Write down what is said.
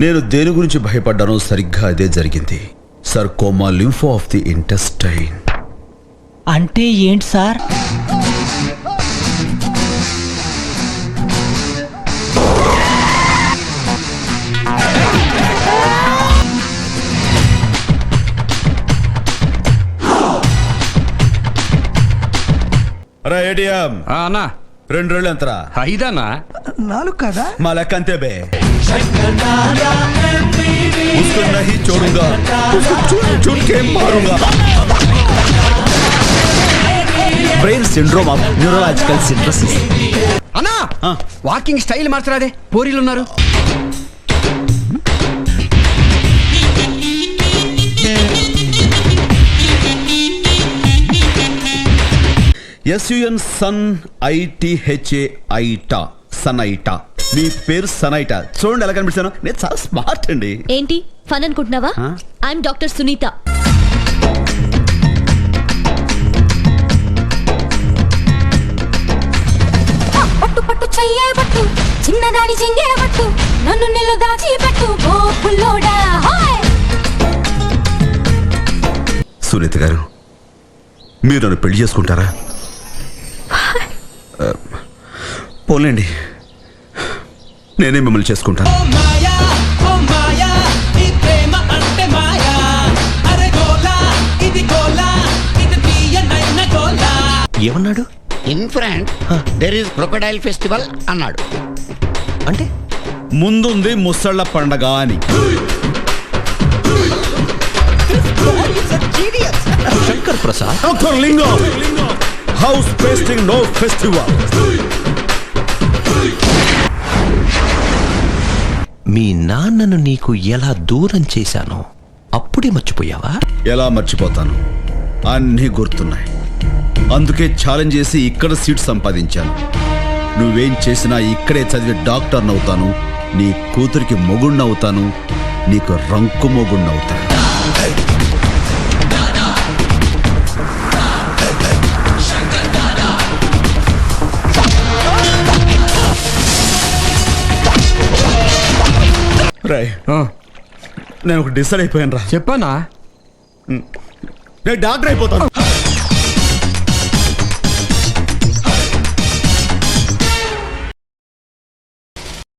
నేను దేని గురించి భయపడ్డానో సరిగ్గా అదే జరిగింది. Sarcoma lympho of the intestine. అంటే ఏంటి సార్? ఏటీఎం అన్నా 2 రోజులు ఎంతరా? 5 అన్నా. 4 కదా? మా లెక్క అంతే బే. उसको नहीं छोड़ूंगा, उसको चुन चुन के मारूंगा. Brain syndrome of neurological synthesis. అన్నా వాకింగ్ స్టైల్ మార్చరాదే, పోరీలు ఉన్నారు. SUN sun ITHA AITA సనైటా. మీ పేరు సనైటా. చూడండి ఎలా కనిపిస్తాను. నేను చాలా స్మార్ట్ అండి. ఏంటి ఫన్ అనుకుంటున్నావా? I'm doctor Sunitha. పట్టు పట్టు చెయ్యే పట్టు, చిన్నదాని చెంగే పట్టు, నన్ను నిల్లు దాచి పట్టు ఓ పుల్లోడా. సునీత గారు, మీరు నన్ను పెళ్లి చేసుకుంటారా? పోలేండి, నేనే మిమ్మల్ని చేసుకుంటాను. ఏమన్నాడు? In front there is crocodile festival అన్నాడు. అంటే ముందుంది ముసళ్ళ పండగ అని. Shankar Prasad, doctor Lingam, house pasting no festival. మీ నాన్నను నీకు ఎలా దూరం చేశానో అప్పుడే మర్చిపోయావా? ఎలా మర్చిపోతాను, అన్నీ గుర్తున్నాయి. అందుకే ఛాలెంజ్ చేసి ఇక్కడ సీట్ సంపాదించాను. నువ్వేం చేసినా ఇక్కడే చదివి డాక్టర్ని అవుతాను, నీ కూతురికి మొగుణ్ణవుతాను, నీకు రంకు మొగుణ్ణవుతాను. రాయ్, నేను ఒక డిసైడ్ అయిపోయాను రా. చెప్పానా? నేను డాక్టర్ అయిపోతాను.